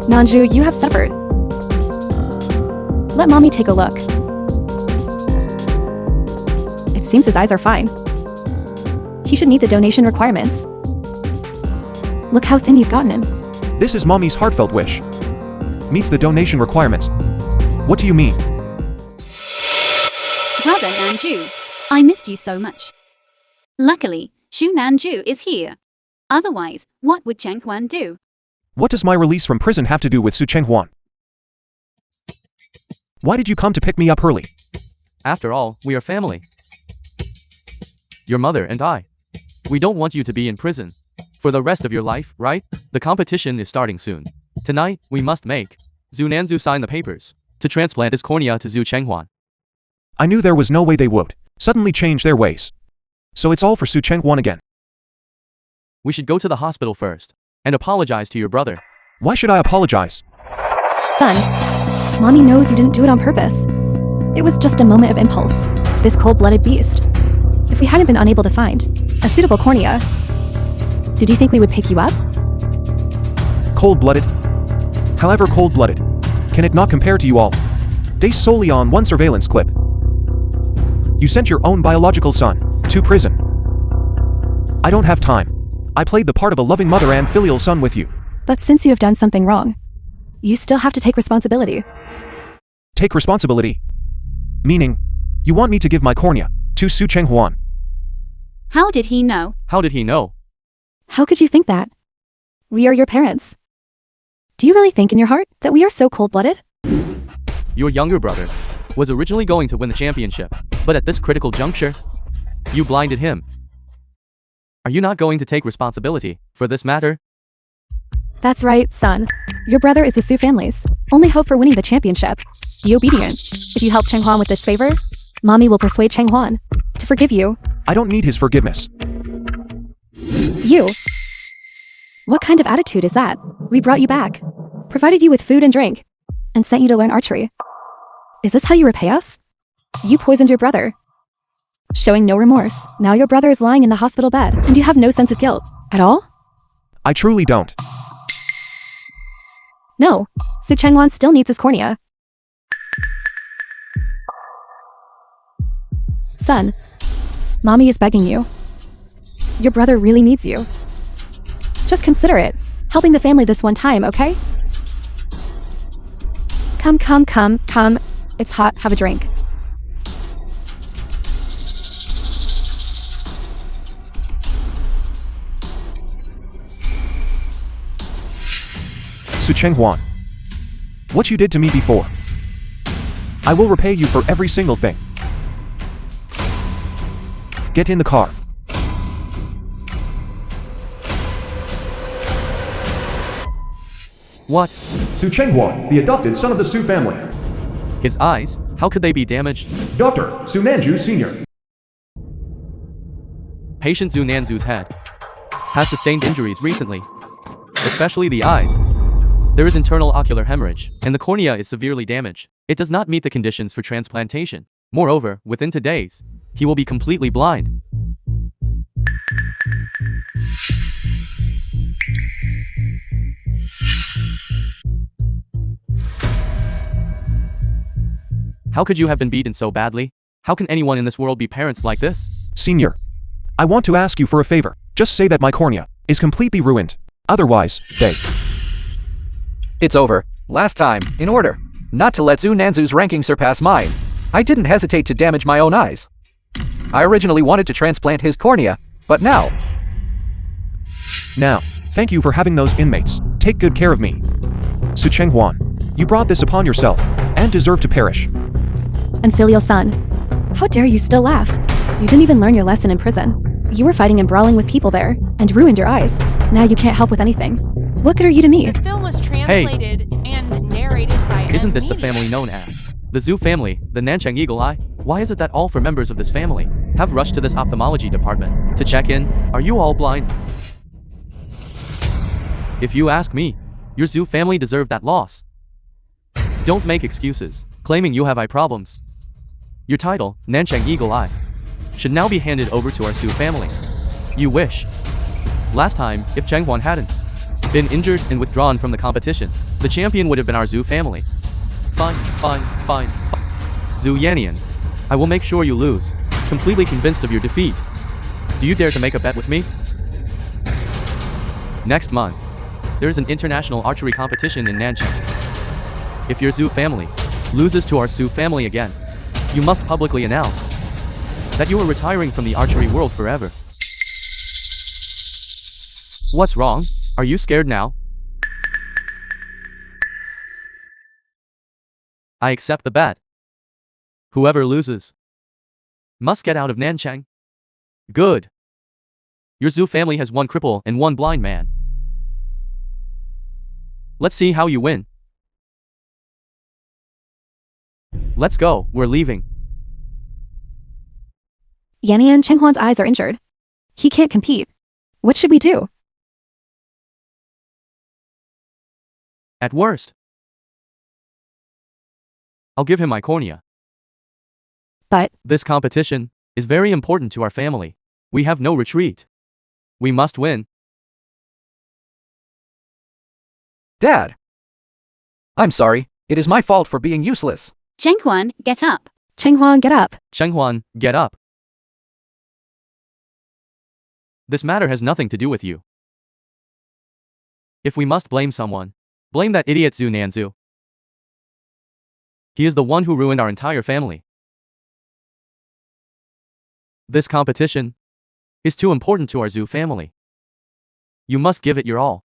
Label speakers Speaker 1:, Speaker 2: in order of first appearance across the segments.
Speaker 1: Nanju, you have suffered. Let mommy take a look. It seems his eyes are fine. He should meet the donation requirements. Look how thin you've gotten him.
Speaker 2: This is mommy's heartfelt wish. Meets the donation requirements. What do you mean?
Speaker 3: Brother Nanju, I missed you so much. Luckily, Shu Nanju is here. Otherwise, what would Cheng Huan do?
Speaker 2: What does my release from prison have to do with Su Chenghuan? Why did you come to pick me up early?
Speaker 4: After all, we are family. Your mother and I. We don't want you to be in prison for the rest of your life, right? The competition is starting soon. Tonight, we must make Zhu Nanzu sign the papers to transplant his cornea to Zhu Chenghuan.
Speaker 2: I knew there was no way they would suddenly change their ways. So it's all for Su Chenghuan again.
Speaker 4: We should go to the hospital first and apologize to your brother.
Speaker 2: Why should I apologize?
Speaker 1: Son, mommy knows you didn't do it on purpose. It was just a moment of impulse. This cold-blooded beast. If we hadn't been unable to find a suitable cornea, did you think we would pick you up?
Speaker 2: Cold-blooded? However cold-blooded, can it not compare to you all? Based solely on one surveillance clip. You sent your own biological son to prison. I don't have time. I played the part of a loving mother and filial son with you.
Speaker 1: But since you have done something wrong, you still have to take responsibility.
Speaker 2: Take responsibility? Meaning, you want me to give my cornea to Su Chenghuan?
Speaker 3: How did he know?
Speaker 4: How did he know?
Speaker 1: How could you think that? We are your parents. Do you really think in your heart that we are so cold-blooded?
Speaker 4: Your younger brother was originally going to win the championship, but at this critical juncture, you blinded him. Are you not going to take responsibility for this matter?
Speaker 1: That's right, son. Your brother is the Su family's only hope for winning the championship. Be obedient. If you help Cheng Huan with this favor, mommy will persuade Cheng Huan to forgive you.
Speaker 2: I don't need his forgiveness.
Speaker 1: You? What kind of attitude is that? We brought you back, provided you with food and drink, and sent you to learn archery. Is this how you repay us? You poisoned your brother. Showing no remorse. Now your brother is lying in the hospital bed, and you have no sense of guilt at all?
Speaker 2: I truly don't.
Speaker 1: No, Su Chenghuan still needs his cornea. Son, mommy is begging you. Your brother really needs you. Just consider it, helping the family this one time, okay? Come. It's hot, have a drink.
Speaker 2: Su Chenghuan, what you did to me before, I will repay you for every single thing. Get in the car.
Speaker 4: What?
Speaker 2: Su Chenghuan, the adopted son of the Su family.
Speaker 4: His eyes? How could they be damaged?
Speaker 2: Dr. Su Nanju Sr.
Speaker 4: Patient Zhu Nanzu's head has sustained injuries recently, especially the eyes. There is internal ocular hemorrhage, and the cornea is severely damaged. It does not meet the conditions for transplantation. Moreover, within 2 days, he will be completely blind. How could you have been beaten so badly? How can anyone in this world be parents like this?
Speaker 2: Senior, I want to ask you for a favor. Just say that my cornea is completely ruined. Otherwise,
Speaker 5: It's over. Last time, in order not to let Zhu Nanzu's ranking surpass mine, I didn't hesitate to damage my own eyes. I originally wanted to transplant his cornea, but now,
Speaker 2: thank you for having those inmates take good care of me. Su Chenghuan, you brought this upon yourself and deserve to perish.
Speaker 1: And filial son, how dare you still laugh? You didn't even learn your lesson in prison. You were fighting and brawling with people there, and ruined your eyes. Now you can't help with anything. What good are you to me?
Speaker 6: The film was translated and narrated by
Speaker 4: Isn't this the family known as the Zhu family, the Nanchang Eagle Eye? Why is it that all 4 members of this family have rushed to this ophthalmology department to check in? Are you all blind? If you ask me, your Zhu family deserved that loss. Don't make excuses, claiming you have eye problems. Your title, Nanchang Eagle Eye, should now be handed over to our Su family. You wish. Last time, if Cheng Huan hadn't been injured and withdrawn from the competition, the champion would have been our Zhu family. Fine. Zhu Yannian, I will make sure you lose, completely convinced of your defeat. Do you dare to make a bet with me? Next month, there is an international archery competition in Nanchang. If your Zhu family loses to our Su family again, you must publicly announce that you are retiring from the archery world forever. What's wrong? Are you scared now? I accept the bet. Whoever loses must get out of Nanchang. Good. Your Zhu family has one cripple and one blind man. Let's see how you win. Let's go, we're leaving.
Speaker 1: Yannian Chenghuan's eyes are injured. He can't compete. What should we do?
Speaker 4: At worst, I'll give him my cornea.
Speaker 1: But
Speaker 4: This competition is very important to our family. We have no retreat. We must win.
Speaker 5: Dad! I'm sorry, it is my fault for being useless.
Speaker 3: Cheng Huan, get up.
Speaker 1: Chenghuan, get up.
Speaker 4: Cheng Huan, get up. This matter has nothing to do with you. If we must blame someone, blame that idiot Zhu Nanzu. He is the one who ruined our entire family. This competition is too important to our Zhu family. You must give it your all.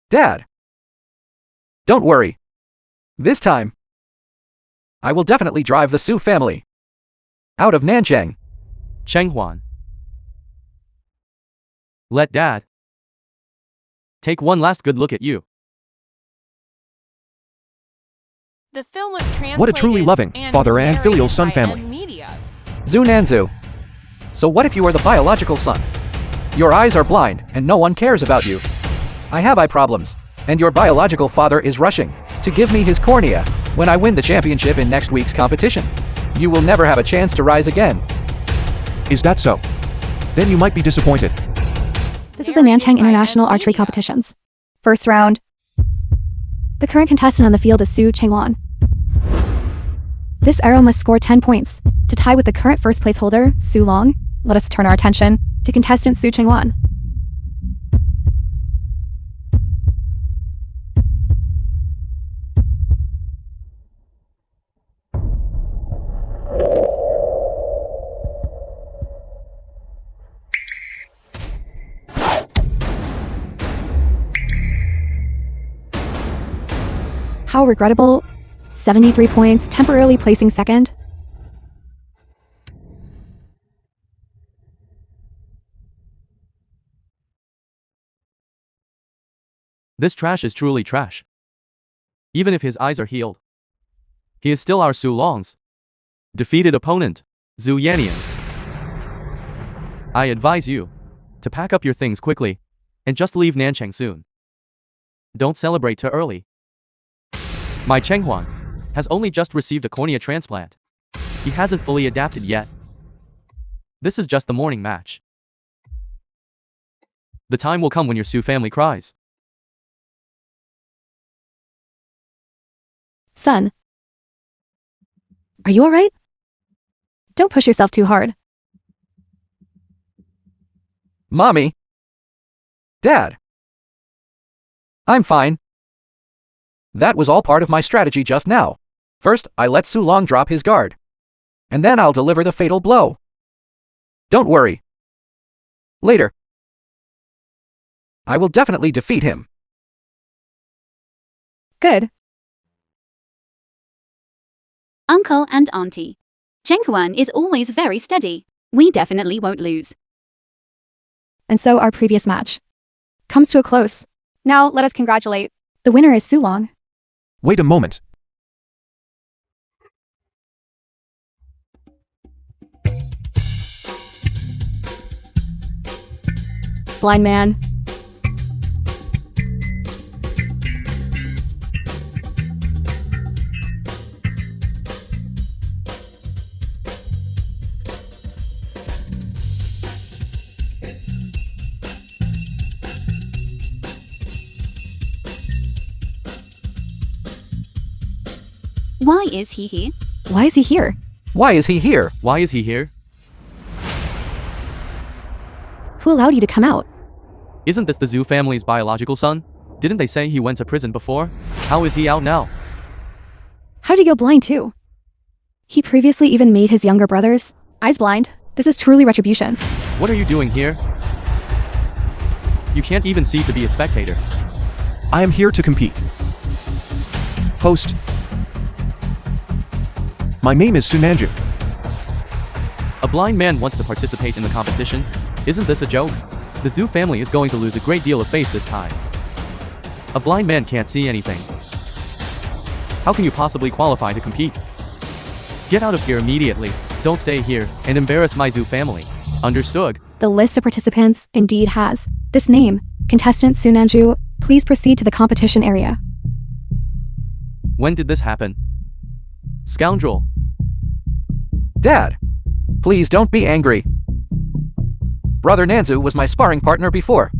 Speaker 5: Dad! Don't worry. This time, I will definitely drive the Su family out of Nanchang.
Speaker 4: Cheng Huan. Let Dad take one last good look at you.
Speaker 6: The film was translated
Speaker 2: What a truly loving father and
Speaker 6: narrated
Speaker 2: filial son
Speaker 6: by
Speaker 2: family.
Speaker 6: Media.
Speaker 5: Zhu Nanzu. So what if you are the biological son? Your eyes are blind and no one cares about you. I have eye problems, and your biological father is rushing to give me his cornea when I win the championship in next week's competition. You will never have a chance to rise again.
Speaker 2: Is that so? Then you might be disappointed.
Speaker 1: This is the Nanchang International Archery Competitions. First round. The current contestant on the field is Su Chenghuan. This arrow must score 10 points to tie with the current first place holder, Su Long. Let us turn our attention to contestant Su Chenghuan. How regrettable. 73 points, temporarily placing second.
Speaker 4: This trash is truly trash. Even if his eyes are healed, he is still our Su Long's defeated opponent, Zhu Yannian. I advise you to pack up your things quickly and just leave Nanchang soon. Don't celebrate too early. My Cheng Huan has only just received a cornea transplant. He hasn't fully adapted yet. This is just the morning match. The time will come when your Su family cries.
Speaker 1: Son. Are you alright? Don't push yourself too hard.
Speaker 5: Mommy! Dad! I'm fine. That was all part of my strategy just now. First, I let Su Long drop his guard. And then I'll deliver the fatal blow. Don't worry. Later, I will definitely defeat him.
Speaker 1: Good.
Speaker 3: Uncle and Auntie. Cheng Huan is always very steady. We definitely won't lose.
Speaker 1: And so our previous match comes to a close. Now let us congratulate. The winner is Su Long.
Speaker 2: Wait a moment.
Speaker 1: Blind man.
Speaker 3: Why is he here?
Speaker 1: Why is he here?
Speaker 5: Why is he here?
Speaker 4: Why is he here?
Speaker 1: Who allowed you to come out?
Speaker 4: Isn't this the Zhu family's biological son? Didn't they say he went to prison before? How is he out now?
Speaker 1: How did he go blind too? He previously even made his younger brothers eyes blind. This is truly retribution.
Speaker 4: What are you doing here? You can't even see to be a spectator.
Speaker 2: I am here to compete. Host. My name is Sunanju.
Speaker 4: A blind man wants to participate in the competition? Isn't this a joke? The Zhu family is going to lose a great deal of face this time. A blind man can't see anything. How can you possibly qualify to compete? Get out of here immediately. Don't stay here and embarrass my Zhu family. Understood?
Speaker 1: The list of participants indeed has this name. Contestant Sunanju, please proceed to the competition area.
Speaker 4: When did this happen? Scoundrel.
Speaker 5: Dad, please don't be angry. Brother Nanzu was my sparring partner before.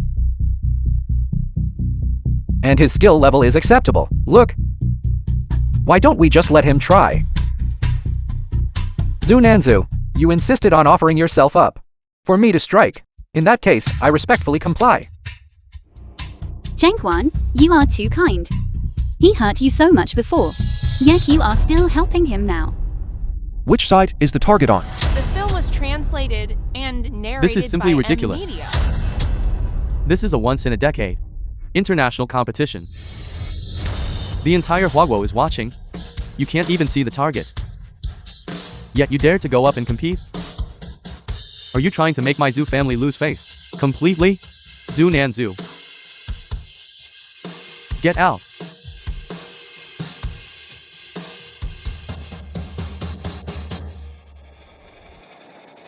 Speaker 5: And his skill level is acceptable. Look. Why don't we just let him try? Zhu Nanzu, you insisted on offering yourself up for me to strike. In that case, I respectfully comply.
Speaker 3: Zhenghuan, you are too kind. He hurt you so much before, yet you are still helping him now.
Speaker 2: Which side is the target on?
Speaker 6: The film was translated and narrated
Speaker 4: This is simply
Speaker 6: by
Speaker 4: ridiculous.
Speaker 6: Media.
Speaker 4: This is a once-in-a-decade international competition. The entire Huaguo is watching. You can't even see the target. Yet you dare to go up and compete? Are you trying to make my Zhu family lose face? Completely? Zhu Nanzu. Get out.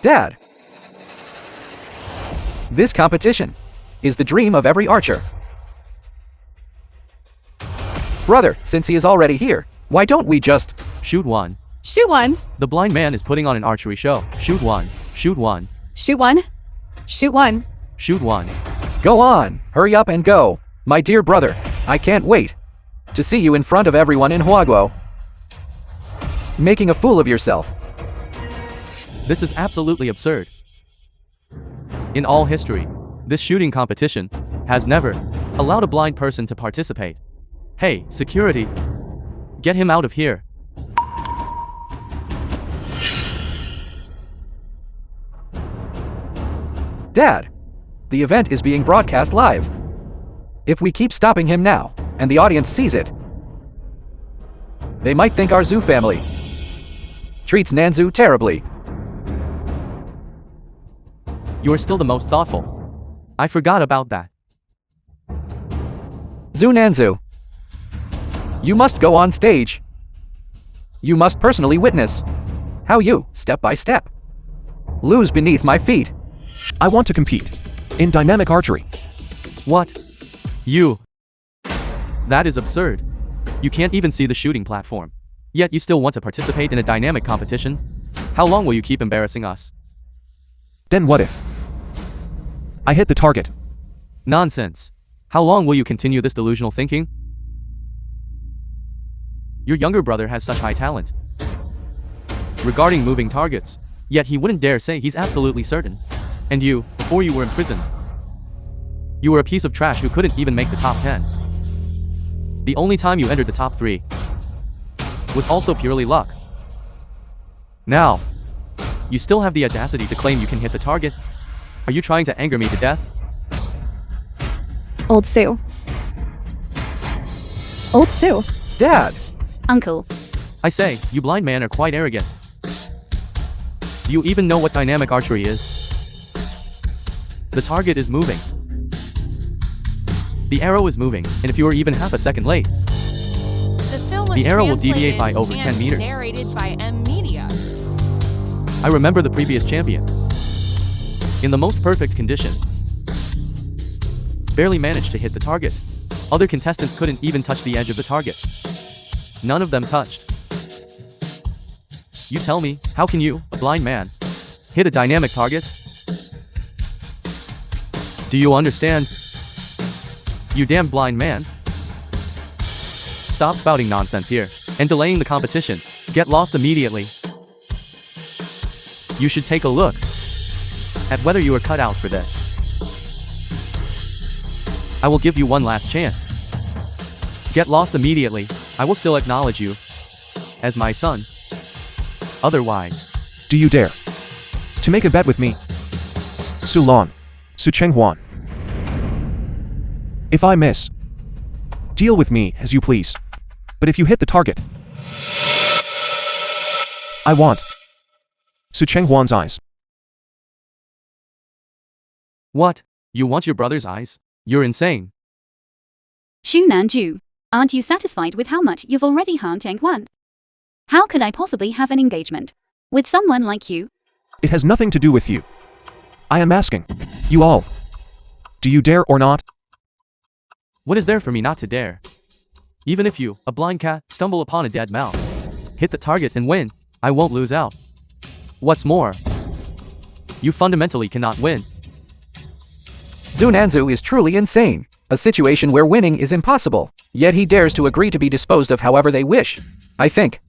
Speaker 5: Dad, this competition is the dream of every archer. Brother, since he is already here, why don't we just
Speaker 4: Shoot one.
Speaker 1: Shoot one.
Speaker 4: The blind man is putting on an archery show. Shoot one. Shoot one.
Speaker 1: Shoot one. Shoot one.
Speaker 4: Shoot one.
Speaker 5: go on? Hurry up and go. My dear brother, I can't wait to see you in front of everyone in Huaguo, making a fool of yourself.
Speaker 4: This is absolutely absurd. In all history, this shooting competition has never allowed a blind person to participate. Hey, security! Get him out of here.
Speaker 5: Dad, the event is being broadcast live. If we keep stopping him now, and the audience sees it, they might think our Zhu family treats Nanzu terribly.
Speaker 4: You're still the most thoughtful. I forgot about that.
Speaker 5: Zhu Nanzu, you must go on stage. You must personally witness how you, step by step, lose beneath my feet.
Speaker 2: I want to compete in dynamic archery.
Speaker 4: What? You? That is absurd. You can't even see the shooting platform. Yet you still want to participate in a dynamic competition? How long will you keep embarrassing us?
Speaker 2: Then what if I hit the target?
Speaker 4: Nonsense. How long will you continue this delusional thinking? Your younger brother has such high talent regarding moving targets, yet he wouldn't dare say he's absolutely certain. And you, before you were imprisoned, you were a piece of trash who couldn't even make the top 10. The only time you entered the top 3 was also purely luck. Now, you still have the audacity to claim you can hit the target? Are you trying to anger me to death?
Speaker 1: Old Sue. Old Sue.
Speaker 5: Dad,
Speaker 3: Uncle,
Speaker 4: I say, you blind man are quite arrogant. Do you even know what dynamic archery is? The target is moving. The arrow is moving, and if you are even half a second late,
Speaker 6: The film was
Speaker 4: The arrow will deviate by
Speaker 6: translated
Speaker 4: over 10
Speaker 6: and
Speaker 4: meters.
Speaker 6: narrated by Media.
Speaker 4: I remember the previous champion. In the most perfect condition. Barely managed to hit the target. Other contestants couldn't even touch the edge of the target. None of them touched. You tell me, how can you, a blind man, hit a dynamic target? Do you understand? You damn blind man. Stop spouting nonsense here, and delaying the competition. Get lost immediately. You should take a look at whether you are cut out for this. I will give you one last chance. Get lost immediately. I will still acknowledge you as my son. Otherwise,
Speaker 2: Do you dare to make a bet with me? Su Lan, Su Chenghuan. If I miss, deal with me as you please. But if you hit the target, I want Su Chenghuan's eyes.
Speaker 4: what? You want your brother's eyes? You're insane.
Speaker 3: Xu Nanju, aren't you satisfied with how much you've already harmed Chenghuan? How could I possibly have an engagement with someone like you?
Speaker 2: It has nothing to do with you. I am asking you all. Do you dare or not?
Speaker 4: What is there for me not to dare? Even if you, a blind cat, stumble upon a dead mouse, hit the target and win, I won't lose out. What's more, you fundamentally cannot win.
Speaker 5: Zhu Nanzu is truly insane. A situation where winning is impossible. Yet he dares to agree to be disposed of however they wish. I think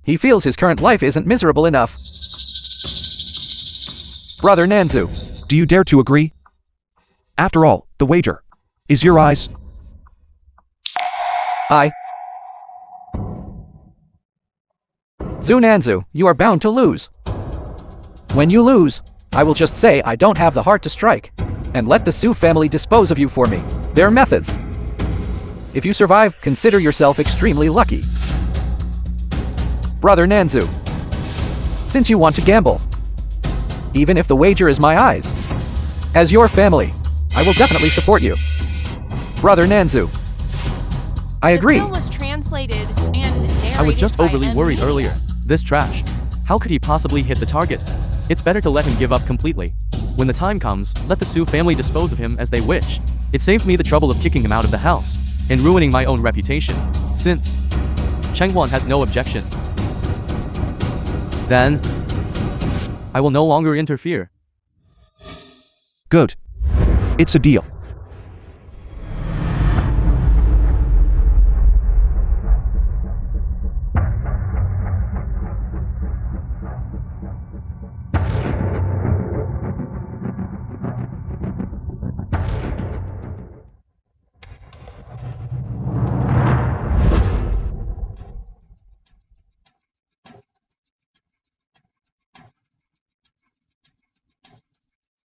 Speaker 5: he feels his current life isn't miserable enough. Brother Nanzu,
Speaker 2: Do you dare to agree? After all, the wager is your eyes.
Speaker 5: Zhu Nanzu, you are bound to lose. When you lose, I will just say I don't have the heart to strike, and let the Su family dispose of you for me. Their methods. If you survive, consider yourself extremely lucky. Brother Nanzu, since you want to gamble, even if the wager is my eyes, as your family, I will definitely support you. Brother Nanzu, I agree.
Speaker 6: The film was translated and narrated
Speaker 4: I was just
Speaker 6: by
Speaker 4: overly
Speaker 6: M.
Speaker 4: worried
Speaker 6: Media.
Speaker 4: earlier. This trash. How could he possibly hit the target? It's better to let him give up completely. When the time comes, let the Su family dispose of him as they wish. It saved me the trouble of kicking him out of the house and ruining my own reputation. Since Chenghuan has no objection, then I will no longer interfere.
Speaker 2: Good. It's a deal.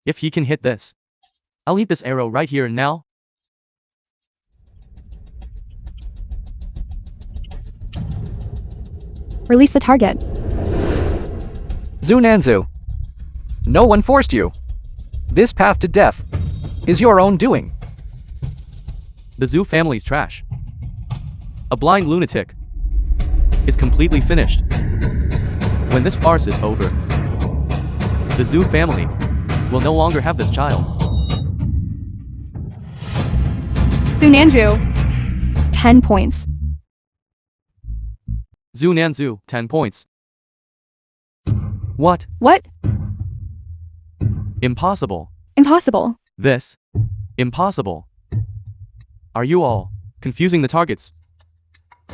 Speaker 4: If he can hit this, I'll eat this arrow right here and now.
Speaker 1: Release the target.
Speaker 5: Zhu Nanzu, no one forced you. This path to death is your own doing.
Speaker 4: The Zhu family's trash. A blind lunatic is completely finished. When this farce is over, the Zhu family will no longer have this child.
Speaker 1: Su Nanju, 10 points.
Speaker 4: Zhu Nanzu, 10 points. What?
Speaker 1: What?
Speaker 4: Impossible.
Speaker 1: Impossible.
Speaker 4: This. Impossible. Are you all confusing the targets?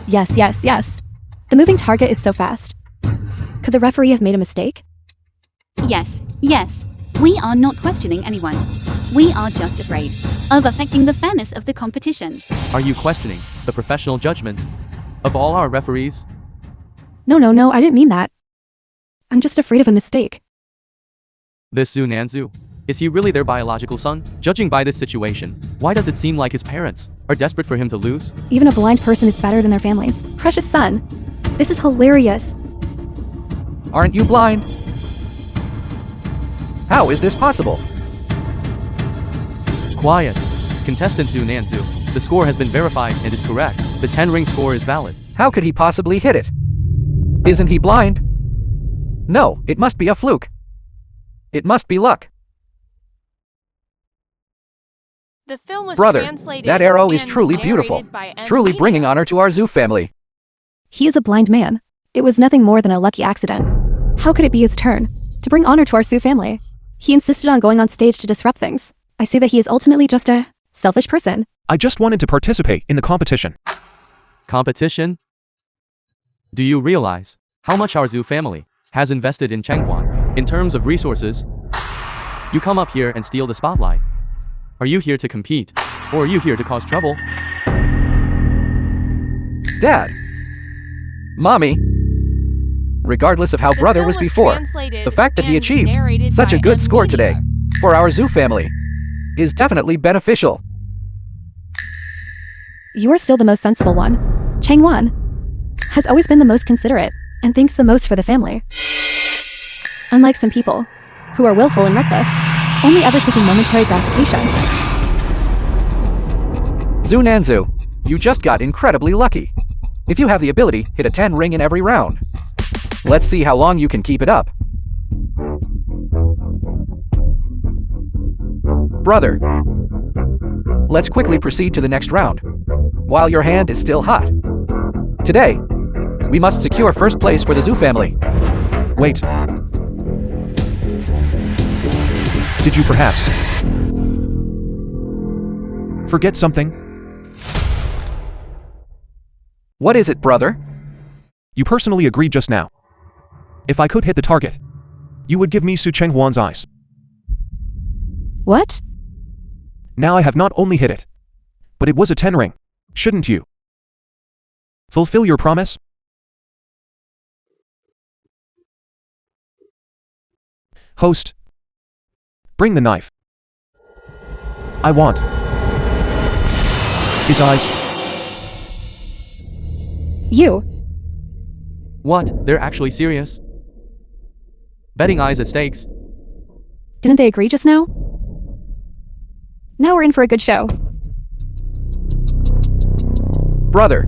Speaker 1: Yes, yes, yes. The moving target is so fast. Could the referee have made a mistake?
Speaker 3: Yes, yes. We are not questioning anyone. We are just afraid of affecting the fairness of the competition.
Speaker 4: Are you questioning the professional judgment of all our referees?
Speaker 1: No, I didn't mean that. I'm just afraid of a mistake.
Speaker 4: This Zhu Nanzu, is he really their biological son? Judging by this situation, why does it seem like his parents are desperate for him to lose?
Speaker 1: Even a blind person is better than their families. Precious son. This is hilarious.
Speaker 5: Aren't you blind? How is this possible?
Speaker 4: Quiet. Contestant Zhu Nanzu, the score has been verified and is correct. The 10-ring score is valid.
Speaker 5: How could he possibly hit it? Isn't he blind? No, it must be a fluke. It must be luck.
Speaker 6: The film was
Speaker 5: Brother,
Speaker 6: translated
Speaker 5: that arrow is
Speaker 6: and
Speaker 5: truly
Speaker 6: narrated
Speaker 5: beautiful.
Speaker 6: by M.
Speaker 5: Truly
Speaker 6: Media.
Speaker 5: bringing honor to our Zhu family.
Speaker 1: He is a blind man. It was nothing more than a lucky accident. How could it be his turn to bring honor to our Sioux family? He insisted on going on stage to disrupt things. I say that he is ultimately just a selfish person.
Speaker 2: I just wanted to participate in the competition.
Speaker 4: Competition? Do you realize how much our zoo family has invested in Chenghuan in terms of resources? You come up here and steal the spotlight. Are you here to compete, or are you here to cause trouble?
Speaker 5: Dad. Mommy. Regardless of how
Speaker 6: The
Speaker 5: brother
Speaker 6: film
Speaker 5: was
Speaker 6: was
Speaker 5: before,
Speaker 6: translated
Speaker 5: the fact that he
Speaker 6: and
Speaker 5: achieved
Speaker 6: narrated
Speaker 5: such a
Speaker 6: by
Speaker 5: good score today
Speaker 6: media.
Speaker 5: for our zoo family is definitely beneficial.
Speaker 1: You are still the most sensible one. Changwan has always been the most considerate and thinks the most for the family. Unlike some people who are willful and reckless, only ever seeking momentary gratification.
Speaker 5: Zunanzu, you just got incredibly lucky. If you have the ability, hit a 10 ring in every round. Let's see how long you can keep it up. Brother, let's quickly proceed to the next round, while your hand is still hot. Today, we must secure first place for the zoo family.
Speaker 2: Wait. Did you perhaps forget something?
Speaker 5: What is it, brother?
Speaker 2: You personally agreed just now. If I could hit the target, you would give me Su Chenghuan's eyes.
Speaker 1: What?
Speaker 2: Now I have not only hit it, but it was a 10 ring. Shouldn't you fulfill your promise? Host, bring the knife. I want his eyes.
Speaker 1: You.
Speaker 4: What? They're actually serious? Betting eyes at stakes?
Speaker 1: Didn't they agree just now? Now we're in for a good show.
Speaker 5: Brother.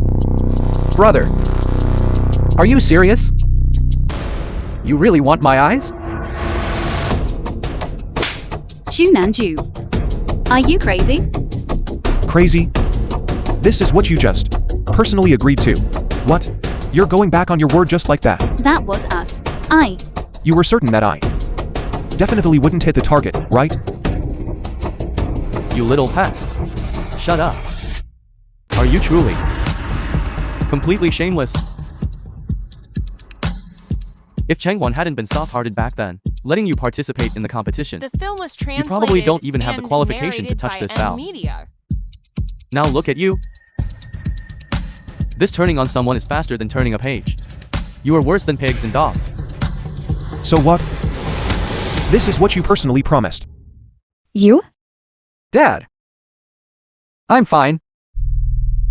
Speaker 5: Brother. Are you serious? You really want my eyes?
Speaker 3: Xu Nanju. Are you crazy?
Speaker 2: Crazy? This is what you just personally agreed to. What? You're going back on your word just like that?
Speaker 3: That was us.
Speaker 2: You were certain that I definitely wouldn't hit the target, right?
Speaker 4: You little pest. Shut up. Are you truly completely shameless? If Chenghuan hadn't been soft-hearted back then, letting you participate in the competition,
Speaker 6: The film was
Speaker 4: you
Speaker 6: translated
Speaker 4: probably don't even have the
Speaker 6: and
Speaker 4: qualification to
Speaker 6: narrated
Speaker 4: touch
Speaker 6: by
Speaker 4: this foul.
Speaker 6: media.
Speaker 4: Now look at you. This turning on someone is faster than turning a page. You are worse than pigs and dogs.
Speaker 2: So what? This is what you personally promised.
Speaker 1: You?
Speaker 5: Dad. I'm fine.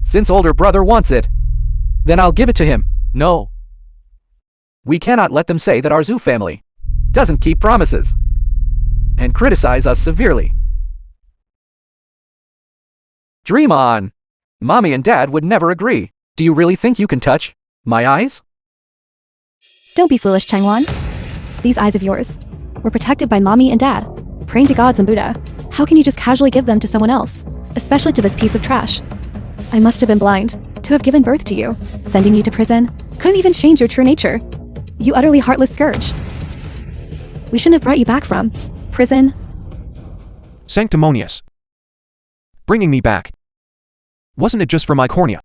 Speaker 5: Since older brother wants it, then I'll give it to him.
Speaker 4: No.
Speaker 5: We cannot let them say that our zoo family doesn't keep promises and criticize us severely. Dream on. Mommy and Dad would never agree. Do you really think you can touch my eyes?
Speaker 1: Don't be foolish, Changwan. These eyes of yours were protected by Mommy and Dad, praying to gods and Buddha. How can you just casually give them to someone else, especially to this piece of trash? I must have been blind to have given birth to you. Sending you to prison couldn't even change your true nature. You utterly heartless scourge. We shouldn't have brought you back from prison.
Speaker 2: Sanctimonious. Bringing me back. Wasn't it just for my cornea?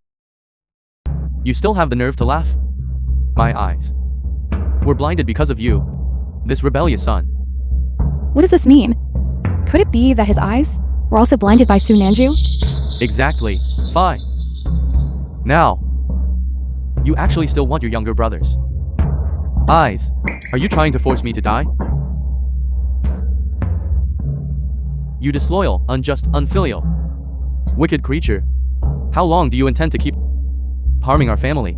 Speaker 4: You still have the nerve to laugh? My eyes were blinded because of you, this rebellious son.
Speaker 1: What does this mean? Could it be that his eyes were also blinded by Su Nanju?
Speaker 4: Exactly. Fine. Now, you actually still want your younger brothers' eyes. Are you trying to force me to die? You disloyal, unjust, unfilial, wicked creature. How long do you intend to keep harming our family?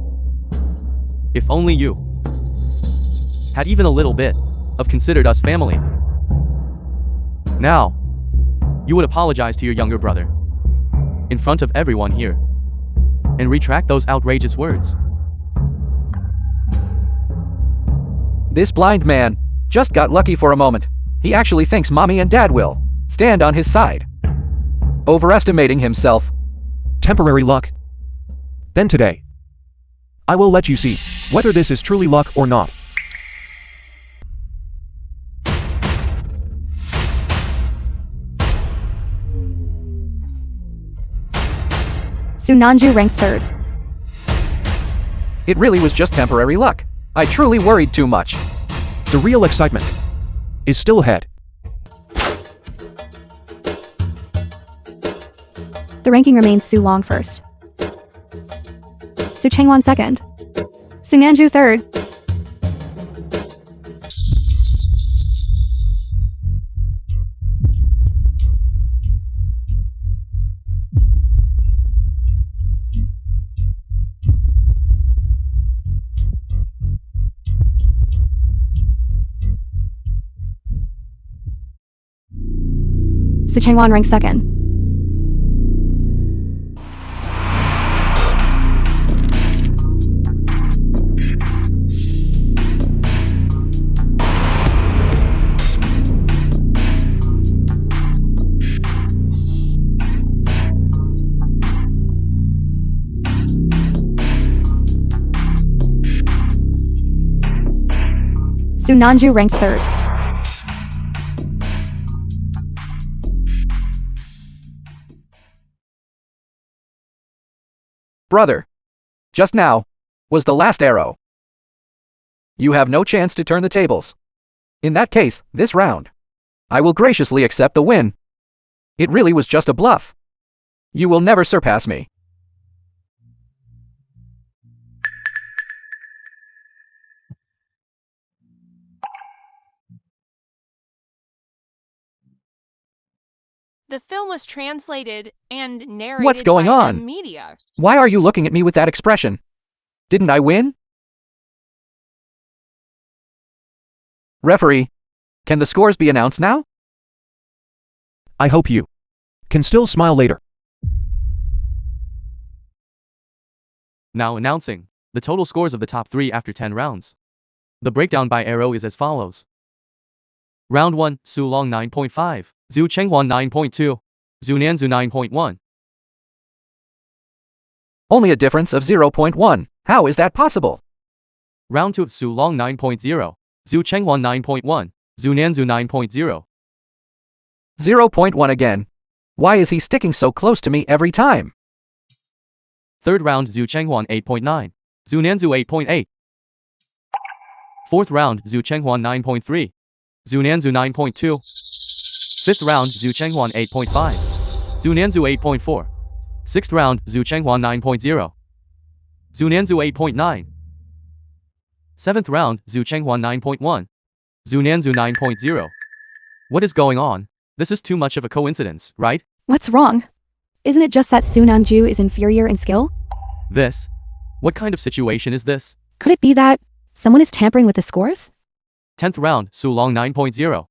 Speaker 4: If only you had even a little bit of considered us family. Now, you would apologize to your younger brother in front of everyone here and retract those outrageous words.
Speaker 5: This blind man just got lucky for a moment. He actually thinks Mommy and Dad will stand on his side. Overestimating himself.
Speaker 2: Temporary luck. Then today, I will let you see whether this is truly luck or not.
Speaker 1: Su Nanju ranks third.
Speaker 5: It really was just temporary luck. I truly worried too much.
Speaker 2: The real excitement is still ahead.
Speaker 1: The ranking remains Su Long first. Su Changwon second. Su Nanju third. Su Changwon ranks second. Su Nanju ranks third.
Speaker 5: Brother, just now was the last arrow. You have no chance to turn the tables. In that case, this round, I will graciously accept the win. It really was just a bluff. You will never surpass me.
Speaker 6: The film was translated and narrated
Speaker 5: What's going
Speaker 6: by
Speaker 5: on?
Speaker 6: Media.
Speaker 5: Why are you looking at me with that expression? Didn't I win? Referee, can the scores be announced now?
Speaker 2: I hope you can still smile later.
Speaker 4: Now announcing the total scores of the top 3 after 10 rounds. The breakdown by arrow is as follows. Round 1, Su Long 9.5, Zhu Chenghuan 9.2, Zhu Nanzu 9.1.
Speaker 5: Only a difference of 0.1. How is that possible?
Speaker 4: Round 2, Su Long 9.0, Zhu Chenghuan 9.1, Zhu Nanzu 9.0.
Speaker 5: 0.1 again. Why is he sticking so close to me every time?
Speaker 4: Third round, Zhu Chenghuan 8.9, Zhu Nanzu 8.8. Fourth round, Zhu Chenghuan 9.3, Zhu Nanzu 9.2. Fifth round, Zhu Chenghuan 8.5, Zhu Nanzu 8.4. Sixth round, Zhu Chenghuan 9.0, Zhu Nanzu 8.9. Seventh round, Zhu Chenghuan 9.1, Zhu Nanzu 9.0. What is going on? This is too much of a coincidence, right?
Speaker 1: What's wrong? Isn't it just that Su Nanju is inferior in skill?
Speaker 4: This? What kind of situation is this?
Speaker 1: Could it be that someone is tampering with the scores?
Speaker 4: 10th round, Su Long 9.0,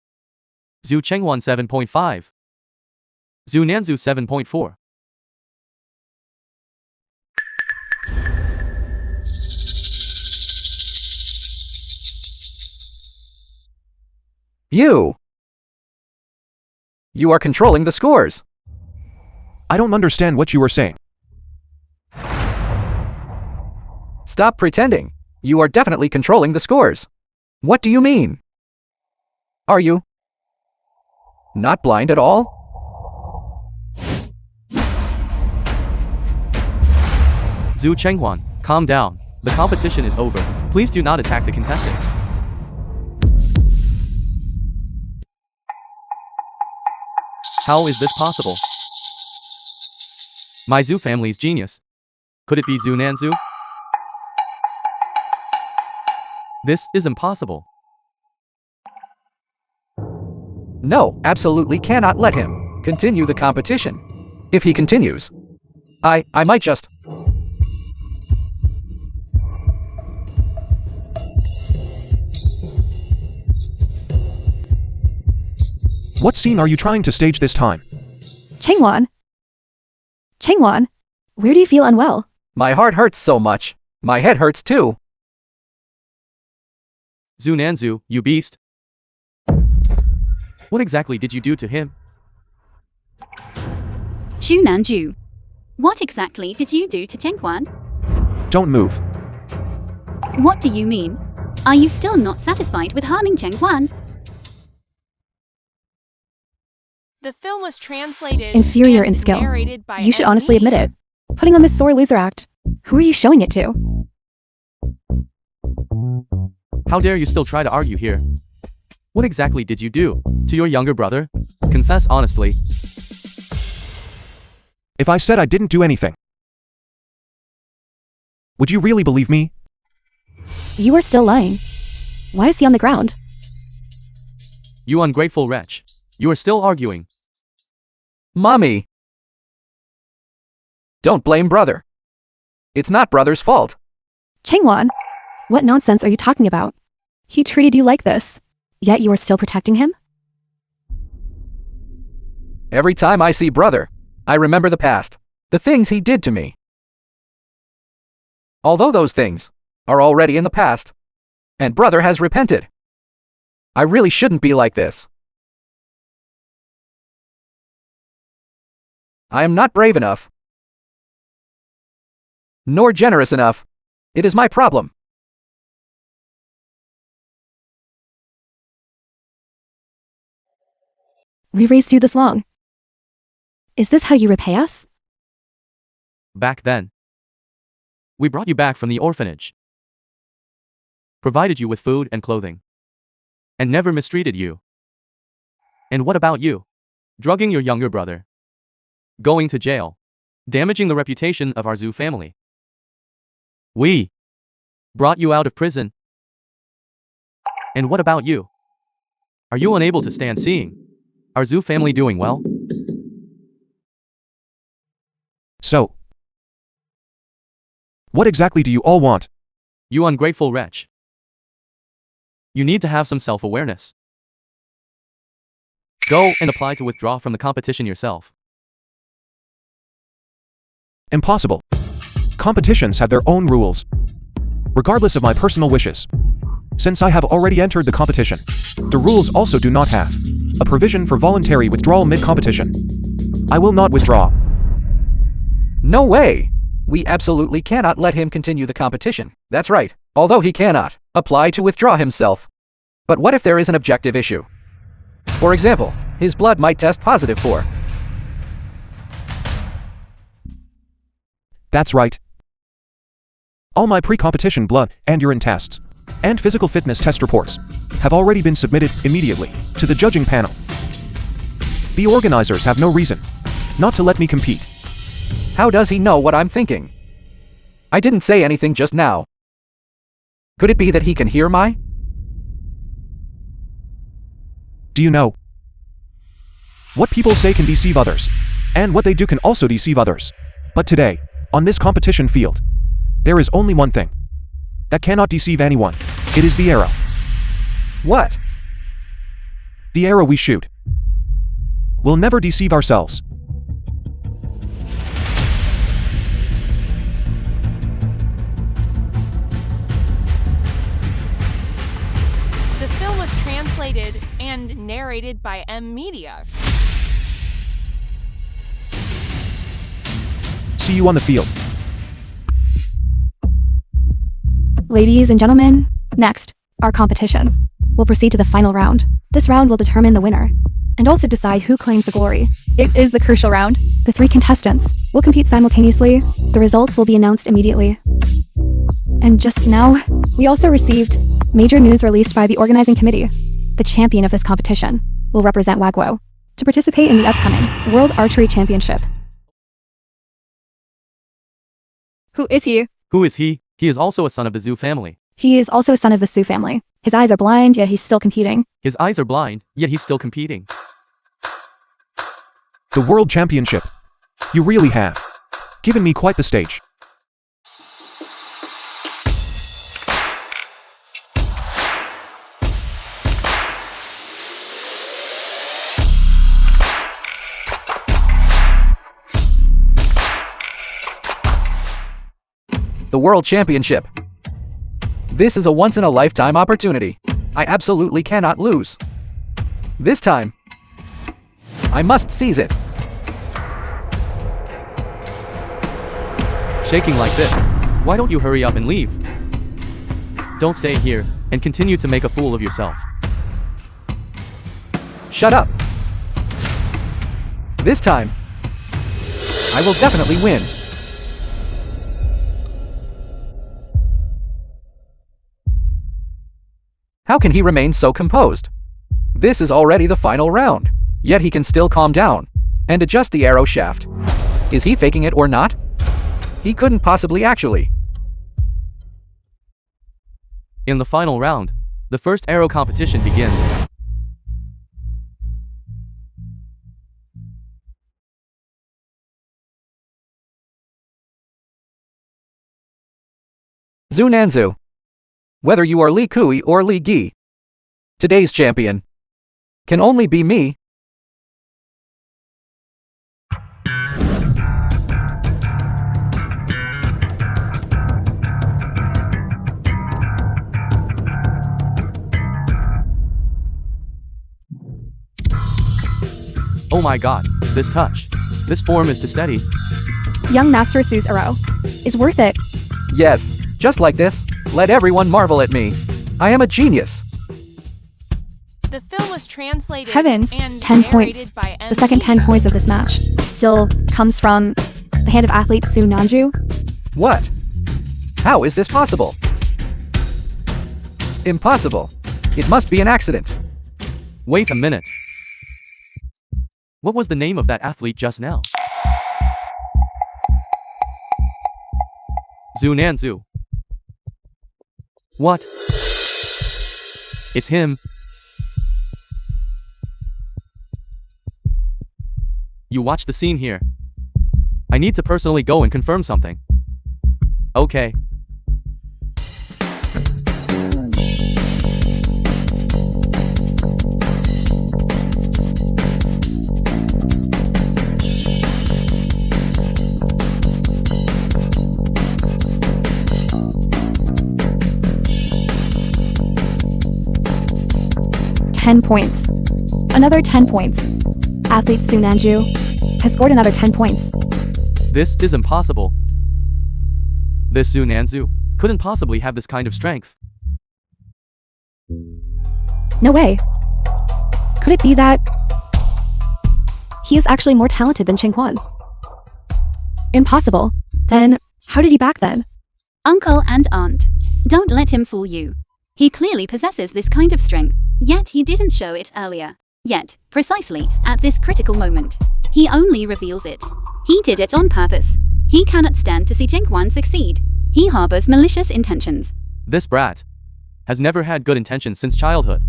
Speaker 4: Zhu Chenghuan 7.5, Zhu Nanzu 7.4.
Speaker 5: You are controlling the scores.
Speaker 2: I don't understand what you are saying.
Speaker 5: Stop pretending. You are definitely controlling the scores. What do you mean? Are you not blind at all?
Speaker 4: Zhu Chenghuan, calm down. The competition is over. Please do not attack the contestants. How is this possible? My Zhu family's genius. Could it be Zhu Nanzu? This is impossible.
Speaker 5: No, absolutely cannot let him continue the competition. If he continues, I might just...
Speaker 2: What scene are you trying to stage this time?
Speaker 1: Changwon, where do you feel unwell?
Speaker 5: My heart hurts so much. My head hurts too.
Speaker 4: Zhu Nanzu, you beast. What exactly did you do to him?
Speaker 3: Xu Nanju, what exactly did you do to Chenghuan?
Speaker 2: Don't move.
Speaker 3: What do you mean? Are you still not satisfied with harming Chenghuan?
Speaker 6: The film was translated
Speaker 1: Inferior
Speaker 6: and
Speaker 1: in skill.
Speaker 6: narrated by
Speaker 1: You should honestly
Speaker 6: Media.
Speaker 1: admit it. Putting on this sore loser act. Who are you showing it to?
Speaker 4: How dare you still try to argue here? What exactly did you do to your younger brother? Confess honestly.
Speaker 2: If I said I didn't do anything, would you really believe me?
Speaker 1: You are still lying. Why is he on the ground?
Speaker 4: You ungrateful wretch. You are still arguing.
Speaker 5: Mommy! Don't blame brother. It's not brother's fault.
Speaker 1: Changwon, what nonsense are you talking about? He treated you like this, yet you are still protecting him?
Speaker 5: Every time I see brother, I remember the past, the things he did to me. Although those things are already in the past, and brother has repented, I really shouldn't be like this. I am not brave enough, nor generous enough. It is my problem.
Speaker 1: We raised you this long. Is this how you repay us?
Speaker 4: Back then, we brought you back from the orphanage, provided you with food and clothing, and never mistreated you. And what about you? Drugging your younger brother, going to jail, damaging the reputation of our zoo family. We brought you out of prison. And what about you? Are you unable to stand seeing our zoo family doing well?
Speaker 2: So, what exactly do you all want?
Speaker 4: You ungrateful wretch. You need to have some self-awareness. Go and apply to withdraw from the competition yourself.
Speaker 2: Impossible. Competitions have their own rules, regardless of my personal wishes. Since I have already entered the competition, the rules also do not have a provision for voluntary withdrawal mid-competition. I will not withdraw.
Speaker 5: No way! We absolutely cannot let him continue the competition. That's right, although he cannot apply to withdraw himself. But what if there is an objective issue? For example, his blood might test positive for...
Speaker 2: That's right. All my pre-competition blood and urine tests and physical fitness test reports have already been submitted immediately to the judging panel. The organizers have no reason not to let me compete.
Speaker 5: How does he know what I'm thinking? I didn't say anything just now. Could it be that he can hear my...
Speaker 2: Do you know? What people say can deceive others, and what they do can also deceive others. But today, on this competition field, there is only one thing that cannot deceive anyone. It is the arrow.
Speaker 5: What?
Speaker 2: The arrow we shoot. We'll never deceive ourselves.
Speaker 6: The film was translated and narrated by M Media.
Speaker 2: See you on the field.
Speaker 1: Ladies and gentlemen, next, our competition. We'll proceed to the final round. This round will determine the winner, and also decide who claims the glory. It is the crucial round. The 3 contestants will compete simultaneously. The results will be announced immediately. And just now, we also received major news released by the organizing committee. The champion of this competition will represent Wagwo to participate in the upcoming World Archery Championship. Who is he?
Speaker 4: Who is he? He is also a son of the zoo family.
Speaker 1: He is also a son of the Su family. His eyes are blind, yet he's still competing.
Speaker 4: His eyes are blind, yet he's still competing.
Speaker 2: The World Championship. You really have given me quite the stage.
Speaker 5: The World Championship. This is a once-in-a-lifetime opportunity. I absolutely cannot lose. This time, I must seize it.
Speaker 4: Shaking like this, why don't you hurry up and leave? Don't stay here and continue to make a fool of yourself.
Speaker 5: Shut up. This time, I will definitely win. How can he remain so composed? This is already the final round, yet he can still calm down and adjust the arrow shaft. Is he faking it or not? He couldn't possibly actually.
Speaker 4: In the final round, the first arrow competition begins.
Speaker 5: Zunanzu. Whether you are Li Kui or Li Gi, today's champion can only be me.
Speaker 4: Oh my god, this touch. This form is too steady.
Speaker 1: Young Master Su's arrow is worth it.
Speaker 5: Yes, just like this, let everyone marvel at me. I am a genius.
Speaker 6: The film was translated
Speaker 1: Heavens,
Speaker 6: and
Speaker 1: 10 points.
Speaker 6: narrated by
Speaker 1: The second 10 points of this match still comes from the hand of athlete Su Nanju.
Speaker 5: What? How is this possible? Impossible. It must be an accident.
Speaker 4: Wait a minute. What was the name of that athlete just now? Zunanzu. What? It's him. You watch the scene here. I need to personally go and confirm something. Okay.
Speaker 1: Points. Another 10 points. Athlete Su Nanju has scored another 10 points.
Speaker 4: This is impossible. This Zunanzu couldn't possibly have this kind of strength.
Speaker 1: No way. Could it be that he is actually more talented than Qinghwan? Impossible. Then, how did he back then?
Speaker 3: Uncle and aunt, don't let him fool you. He clearly possesses this kind of strength, yet he didn't show it earlier. Yet, precisely at this critical moment, he only reveals it. He did it on purpose. He cannot stand to see Qinghwan succeed. He harbors malicious intentions.
Speaker 4: This brat has never had good intentions since childhood.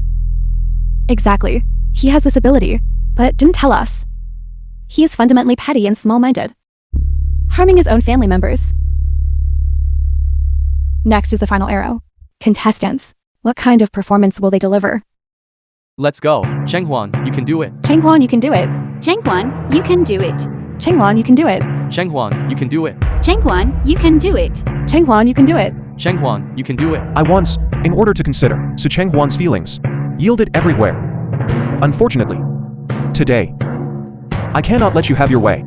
Speaker 1: Exactly. He has this ability, but didn't tell us. He is fundamentally petty and small-minded, harming his own family members. Next is the final arrow. Contestants. What kind of performance will they deliver?
Speaker 4: Let's go. Qinghwan, you can do it.
Speaker 1: Qinghwan, you can do it.
Speaker 3: Qinghwan, you can do it.
Speaker 1: Qinghwan, you can do it.
Speaker 4: Qinghwan, you can do it.
Speaker 3: Qinghwan, you can do it.
Speaker 1: Qinghwan, you can do it.
Speaker 4: Qinghwan, you can do it.
Speaker 2: I once, in order to consider Su Chenghuan's feelings, yielded everywhere. Unfortunately, today, I cannot let you have your way.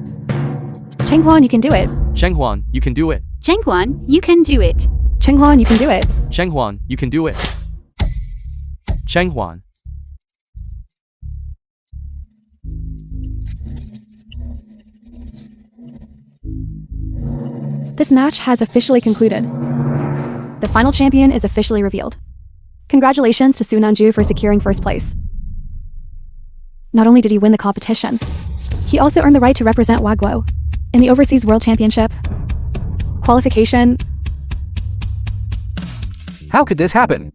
Speaker 1: Qinghwan, you can do it.
Speaker 4: Qinghwan, you can do it.
Speaker 3: Qinghwan, you can do it.
Speaker 1: Qinghwan, you can do it.
Speaker 4: Qinghwan, you can do it. Qinghwan.
Speaker 1: This match has officially concluded. The final champion is officially revealed. Congratulations to Su Nanju for securing first place. Not only did he win the competition, he also earned the right to represent Wagwo in the Overseas World Championship qualification.
Speaker 5: How could this happen?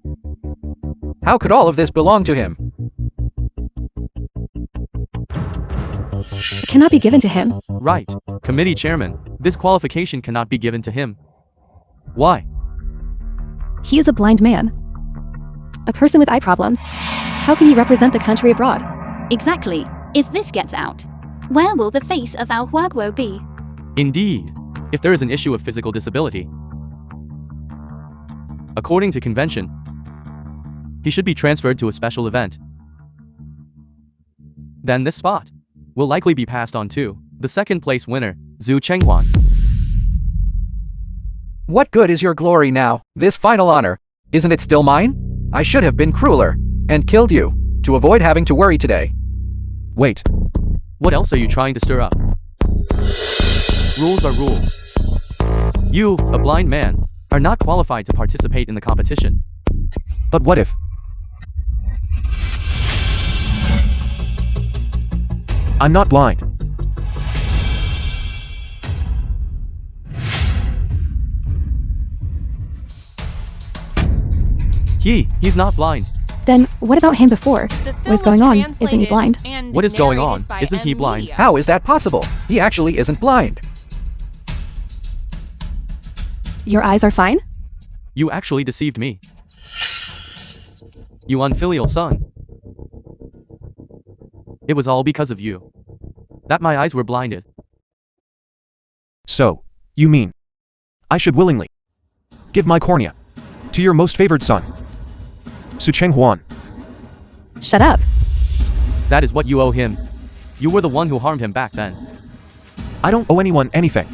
Speaker 5: How could all of this belong to him?
Speaker 1: It cannot be given to him.
Speaker 4: Right. Committee chairman, this qualification cannot be given to him. Why?
Speaker 1: He is a blind man. A person with eye problems. How can he represent the country abroad?
Speaker 3: Exactly. If this gets out, where will the face of our Wagwo be?
Speaker 4: Indeed. If there is an issue of physical disability, according to convention, he should be transferred to a special event. Then this spot will likely be passed on to the second place winner, Zhu Chenghuan.
Speaker 5: What good is your glory now, this final honor? Isn't it still mine? I should have been crueler and killed you to avoid having to worry today.
Speaker 2: Wait.
Speaker 4: What else are you trying to stir up? Rules are rules. You, a blind man, are not qualified to participate in the competition.
Speaker 2: But what if I'm not blind.
Speaker 4: He's not blind.
Speaker 1: Then what about him before?
Speaker 6: The film
Speaker 1: What is going on?
Speaker 6: translated
Speaker 1: Isn't he blind?
Speaker 6: and
Speaker 4: What is going
Speaker 6: narrated
Speaker 4: on?
Speaker 6: by
Speaker 4: Isn't he blind?
Speaker 6: M-Media.
Speaker 5: How is that possible? He actually isn't blind.
Speaker 1: Your eyes are fine?
Speaker 4: You actually deceived me. You unfilial son. It was all because of you. That my eyes were blinded.
Speaker 2: So, you mean I should willingly give my cornea to your most favored son, Su Chenghuan?
Speaker 1: Shut up.
Speaker 4: That is what you owe him. You were the one who harmed him back then.
Speaker 2: I don't owe anyone anything.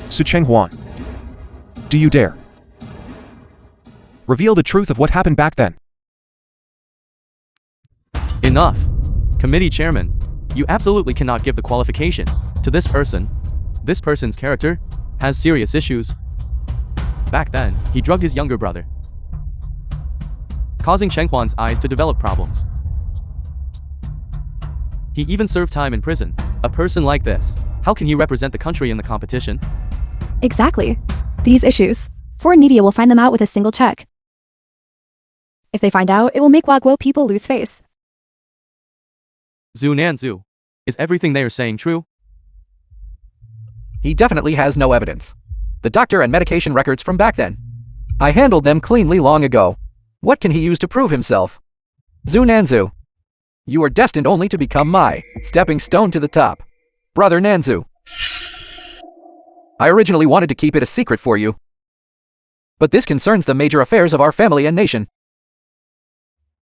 Speaker 2: Su Chenghuan, do you dare reveal the truth of what happened back then?
Speaker 4: Enough. Committee chairman, you absolutely cannot give the qualification to this person. This person's character has serious issues. Back then, he drugged his younger brother, causing Chenghuan's eyes to develop problems. He even served time in prison. A person like this, how can he represent the country in the competition?
Speaker 1: Exactly. These issues. Foreign media will find them out with a single check. If they find out, it will make Wagwo people lose face.
Speaker 4: Zhu Nanzu, is everything they are saying true?
Speaker 5: He definitely has no evidence. The doctor and medication records from back then. I handled them cleanly long ago. What can he use to prove himself? Zhu Nanzu, you are destined only to become my stepping stone to the top. Brother Nanzu. I originally wanted to keep it a secret for you, but this concerns the major affairs of our family and nation.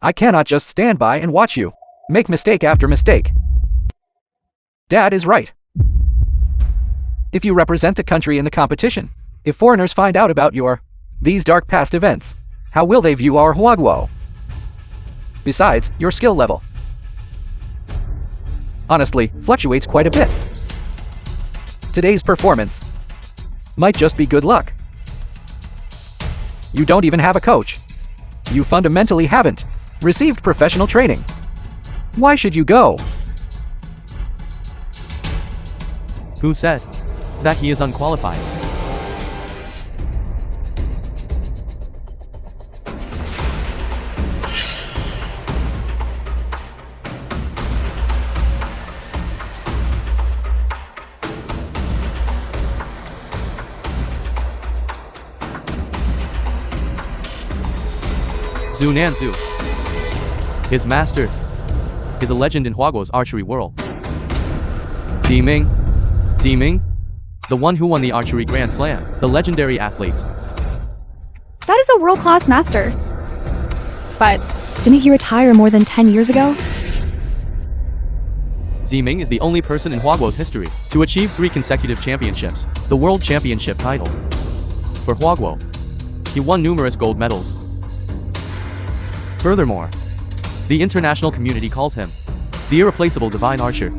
Speaker 5: I cannot just stand by and watch you make mistake after mistake. Dad is right. If you represent the country in the competition, if foreigners find out about these dark past events, how will they view our Huaguo? Besides, your skill level honestly fluctuates quite a bit. Today's performance might just be good luck. You don't even have a coach. You fundamentally haven't received professional training. Why should you go?
Speaker 4: Who said that he is unqualified? Zhu Nanzu. His master is a legend in Huaguo's archery world. Ziming, the one who won the archery Grand Slam, the legendary athlete.
Speaker 1: That is a world-class master. But didn't he retire more than 10 years ago?
Speaker 4: Ziming is the only person in Huaguo's history to achieve 3 consecutive championships, the world championship title. For Huaguo, he won numerous gold medals. Furthermore, the international community calls him the irreplaceable divine archer.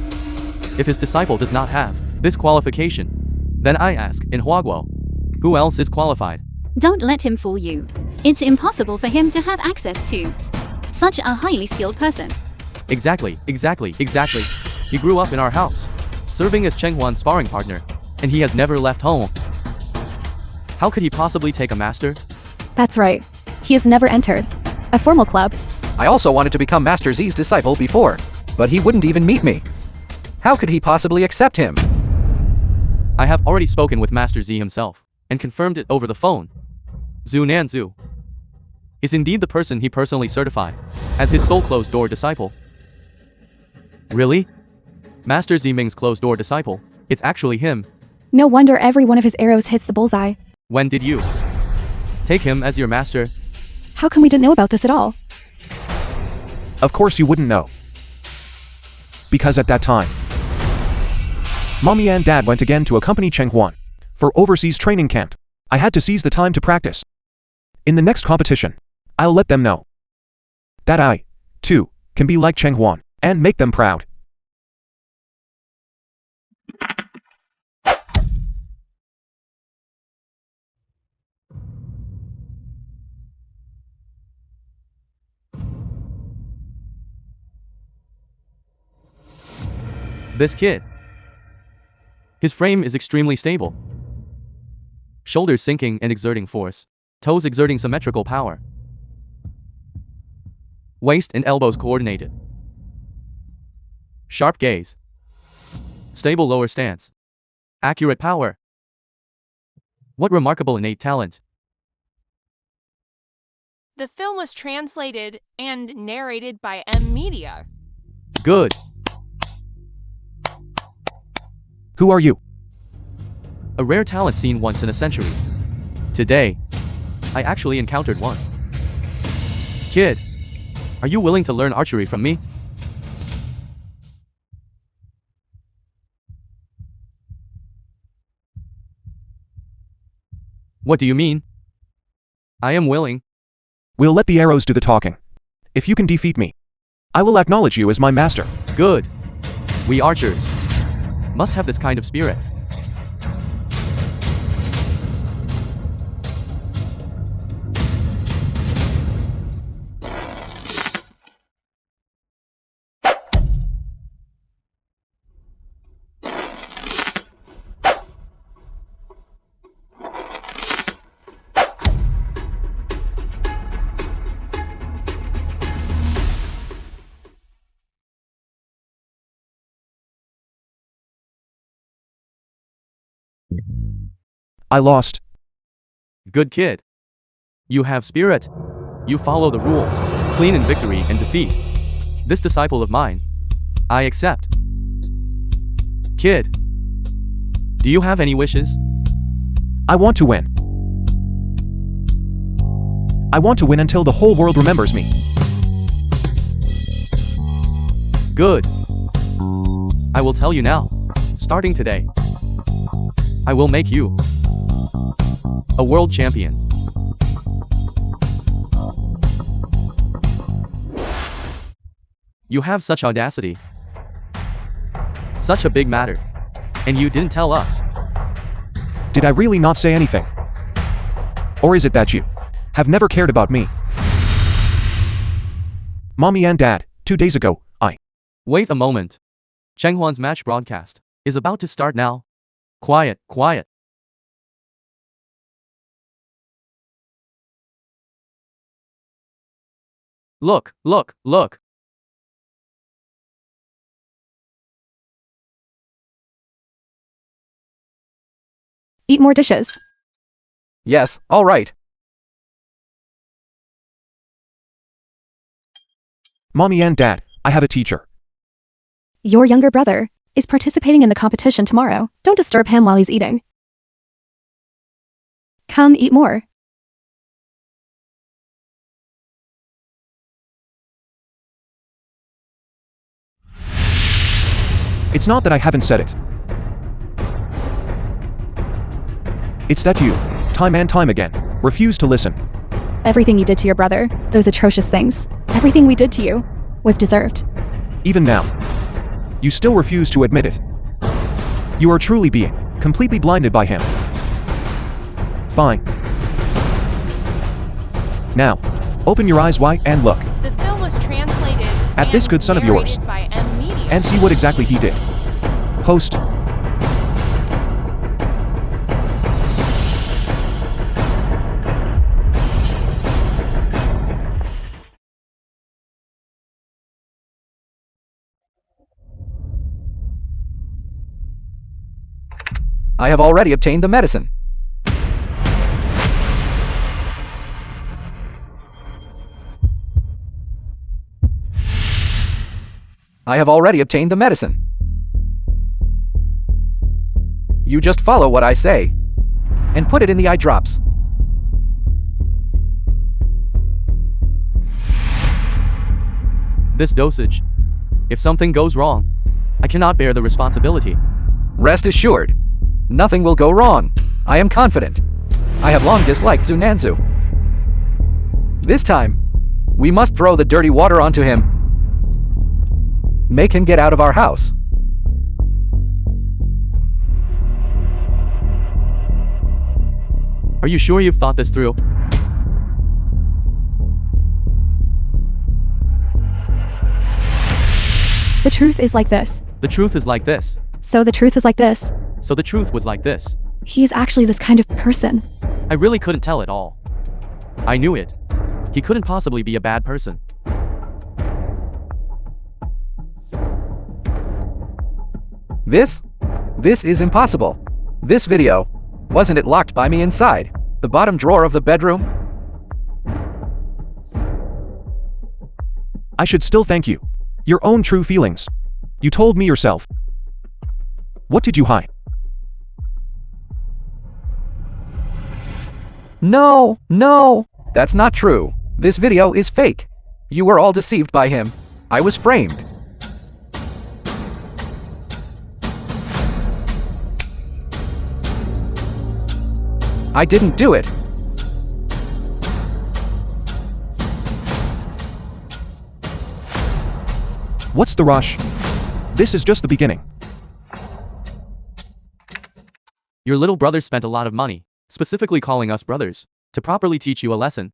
Speaker 4: If his disciple does not have this qualification, then I ask, in Huaguo, who else is qualified?
Speaker 3: Don't let him fool you. It's impossible for him to have access to such a highly skilled person.
Speaker 4: Exactly. He grew up in our house, serving as Chenghuan's sparring partner, and he has never left home. How could he possibly take a master?
Speaker 1: That's right. He has never entered a formal club.
Speaker 5: I also wanted to become Master Z's disciple before, but he wouldn't even meet me. How could he possibly accept him?
Speaker 4: I have already spoken with Master Z himself, and confirmed it over the phone. Zhu Nanzu is indeed the person he personally certified as his sole closed-door disciple. Really? Master Ziming's closed-door disciple? It's actually him.
Speaker 1: No wonder every one of his arrows hits the bullseye.
Speaker 4: When did you take him as your master?
Speaker 1: How come we didn't know about this at all?
Speaker 2: Of course you wouldn't know. Because at that time, Mommy and Dad went again to accompany Chenghuan for overseas training camp. I had to seize the time to practice. In the next competition, I'll let them know that I, too, can be like Chenghuan and make them proud.
Speaker 4: This kid. His frame is extremely stable. Shoulders sinking and exerting force. Toes exerting symmetrical power. Waist and elbows coordinated. Sharp gaze. Stable lower stance. Accurate power. What remarkable innate talent.
Speaker 6: The film was translated and narrated by Media.
Speaker 4: Good.
Speaker 2: Who are you?
Speaker 4: A rare talent seen once in a century. Today, I actually encountered one. Kid, are you willing to learn archery from me? What do you mean? I am willing.
Speaker 2: We'll let the arrows do the talking. If you can defeat me, I will acknowledge you as my master.
Speaker 4: Good. We archers must have this kind of spirit.
Speaker 2: I lost.
Speaker 4: Good kid. You have spirit. You follow the rules, clean in victory and defeat. This disciple of mine, I accept. Kid, do you have any wishes?
Speaker 2: I want to win. I want to win until the whole world remembers me.
Speaker 4: Good. I will tell you now, starting today, I will make you a world champion. You have such audacity. Such a big matter. And you didn't tell us.
Speaker 2: Did I really not say anything? Or is it that you have never cared about me? Mommy and Dad, 2 days ago,
Speaker 4: Wait a moment. Chenghuan's match broadcast is about to start now. Quiet, quiet. Look, look, look.
Speaker 1: Eat more dishes.
Speaker 5: Yes, all right.
Speaker 2: Mommy and Dad, I have a teacher.
Speaker 1: Your younger brother is participating in the competition tomorrow. Don't disturb him while he's eating. Come eat more.
Speaker 2: It's not that I haven't said it. It's that you, time and time again, refuse to listen.
Speaker 1: Everything you did to your brother, those atrocious things, everything we did to you, was deserved.
Speaker 2: Even now, you still refuse to admit it. You are truly being completely blinded by him. Fine. Now, open your eyes wide and look
Speaker 6: The film was translated
Speaker 2: at this good son of yours
Speaker 6: by Media.
Speaker 2: and see what exactly he did. Host.
Speaker 5: I have already obtained the medicine. I have already obtained the medicine. You just follow what I say and put it in the eye drops.
Speaker 4: This dosage. If something goes wrong, I cannot bear the responsibility.
Speaker 5: Rest assured, nothing will go wrong. I am confident. I have long disliked Zunanzu. This time, we must throw the dirty water onto him. Make him get out of our house.
Speaker 4: Are you sure you've thought this through?
Speaker 1: The truth is like this.
Speaker 4: The truth is like this.
Speaker 1: So the truth is like this.
Speaker 4: So the truth was like this.
Speaker 1: He's actually this kind of person.
Speaker 4: I really couldn't tell at all. I knew it. He couldn't possibly be a bad person.
Speaker 5: This is impossible. This video, wasn't it locked by me inside the bottom drawer of the bedroom?
Speaker 2: I should still thank you. Your own true feelings. You told me yourself. What did you hide?
Speaker 5: No, that's not true. This video is fake. You were all deceived by him. I was framed. I didn't do it.
Speaker 2: What's the rush? This is just the beginning.
Speaker 4: Your little brother spent a lot of money, specifically calling us brothers, to properly teach you a lesson.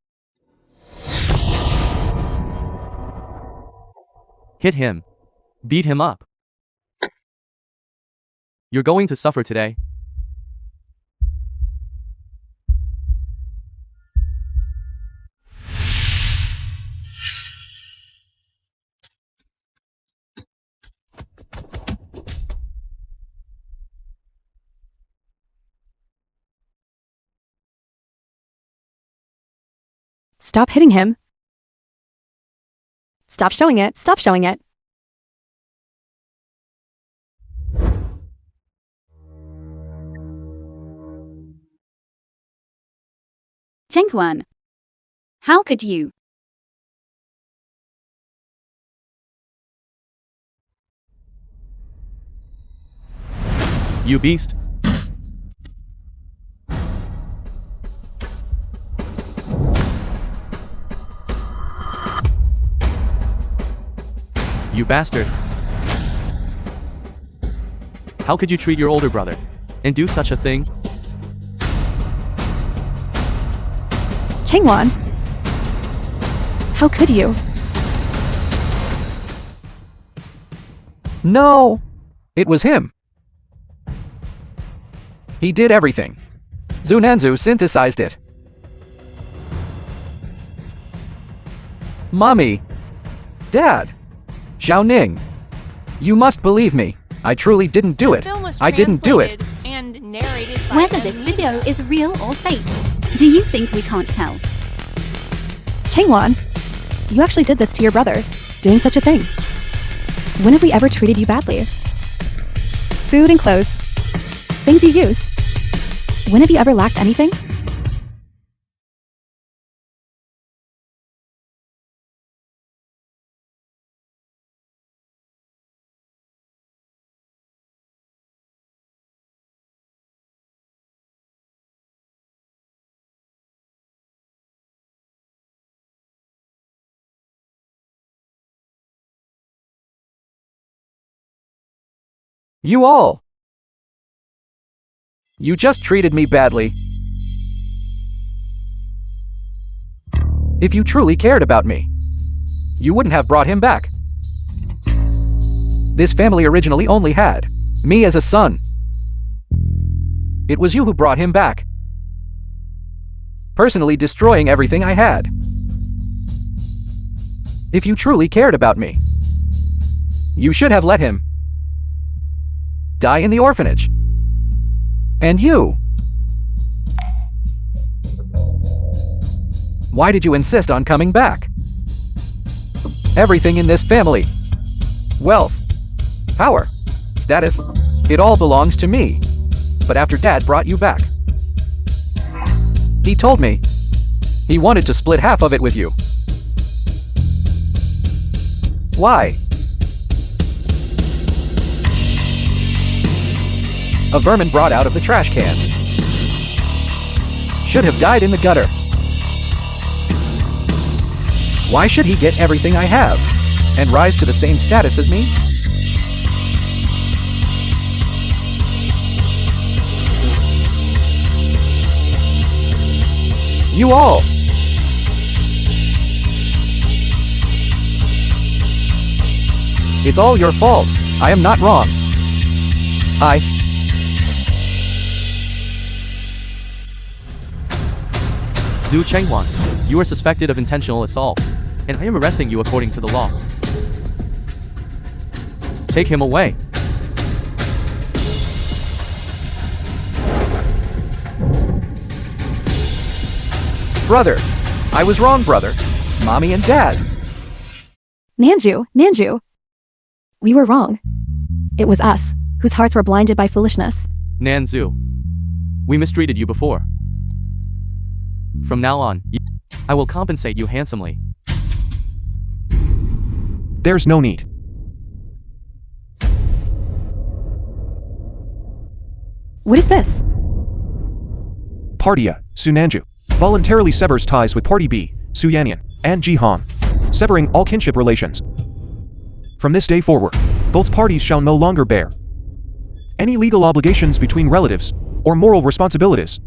Speaker 4: Hit him. Beat him up. You're going to suffer today.
Speaker 1: Stop hitting him. Stop showing it. Stop showing it.
Speaker 3: Chengquan. How could you?
Speaker 4: You beast. You bastard. How could you treat your older brother and do such a thing?
Speaker 1: Chengwan. How could you?
Speaker 5: No, it was him. He did everything. Zunanzu synthesized it. Mommy. Dad. Xiaoning. You must believe me. I truly didn't do it.
Speaker 6: The film was
Speaker 5: I didn't do it.
Speaker 6: translated and narrated by
Speaker 3: Whether this video
Speaker 6: media.
Speaker 3: is real or fake. Do you think we can't tell?
Speaker 1: Chengwan, you actually did this to your brother, doing such a thing. When have we ever treated you badly? Food and clothes. Things you use. When have you ever lacked anything?
Speaker 5: You all. You just treated me badly. If you truly cared about me, you wouldn't have brought him back. This family originally only had me as a son. It was you who brought him back, personally destroying everything I had. If you truly cared about me, you should have let him die in the orphanage. And you? Why did you insist on coming back? Everything in this family, wealth, power, status, it all belongs to me. But after Dad brought you back, he told me he wanted to split half of it with you. Why? A vermin brought out of the trash can should have died in the gutter. Why should he get everything I have and rise to the same status as me? You all. It's all your fault. I am not wrong.
Speaker 4: Zhu Chenghuan, you are suspected of intentional assault, and I am arresting you according to the law. Take him away.
Speaker 5: Brother, I was wrong, brother. Mommy and Dad.
Speaker 1: Nanju. We were wrong. It was us, whose hearts were blinded by foolishness.
Speaker 4: Nanzu, we mistreated you before. From now on, I will compensate you handsomely.
Speaker 2: There's no need.
Speaker 1: What is this?
Speaker 2: Party A, Sunanju, voluntarily severs ties with Party B, Suyanyan, and Jihan, severing all kinship relations. From this day forward, both parties shall no longer bear any legal obligations between relatives or moral responsibilities.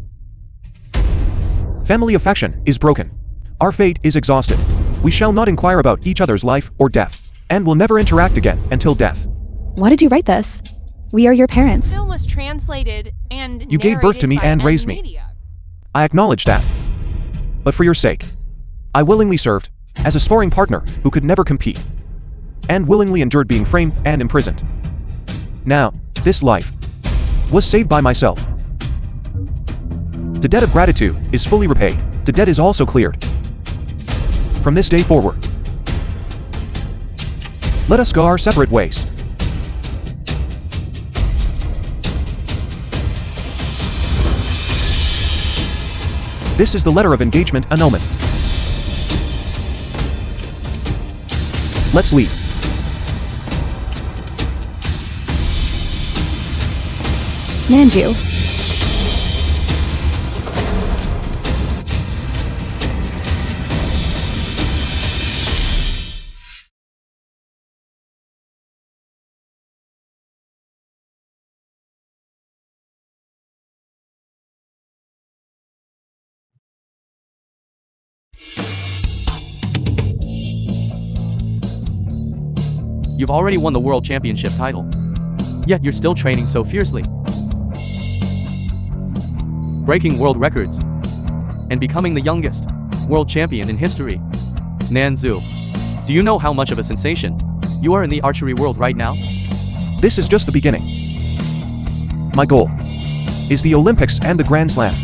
Speaker 2: Family affection is broken. Our fate is exhausted. We shall not inquire about each other's life or death, and will never interact again until death.
Speaker 1: Why did you write this? We are your parents.
Speaker 6: The film was translated and
Speaker 2: You gave birth to me
Speaker 6: narrated
Speaker 2: and
Speaker 6: by
Speaker 2: raised me.
Speaker 6: Media.
Speaker 2: I acknowledge that. But for your sake, I willingly served as a sparring partner who could never compete, and willingly endured being framed and imprisoned. Now, this life was saved by myself. The debt of gratitude is fully repaid. The debt is also cleared. From this day forward, let us go our separate ways. This is the letter of engagement annulment. Let's leave.
Speaker 1: Nanju.
Speaker 4: You've already won the world championship title. Yet you're still training so fiercely. Breaking world records. And becoming the youngest world champion in history. Nanzu, do you know how much of a sensation you are in the archery world right now?
Speaker 2: This is just the beginning. My goal is the Olympics and the Grand Slam.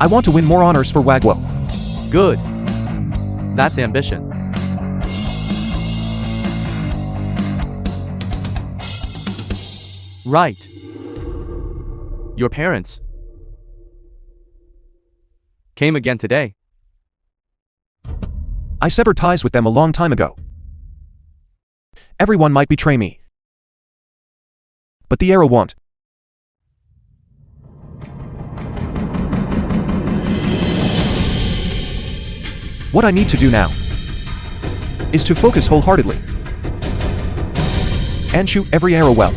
Speaker 2: I want to win more honors for Wagwo.
Speaker 4: Good. That's ambition. Right. Your parents came again today.
Speaker 2: I severed ties with them a long time ago. Everyone might betray me, but the arrow won't. What I need to do now is to focus wholeheartedly and shoot every arrow well.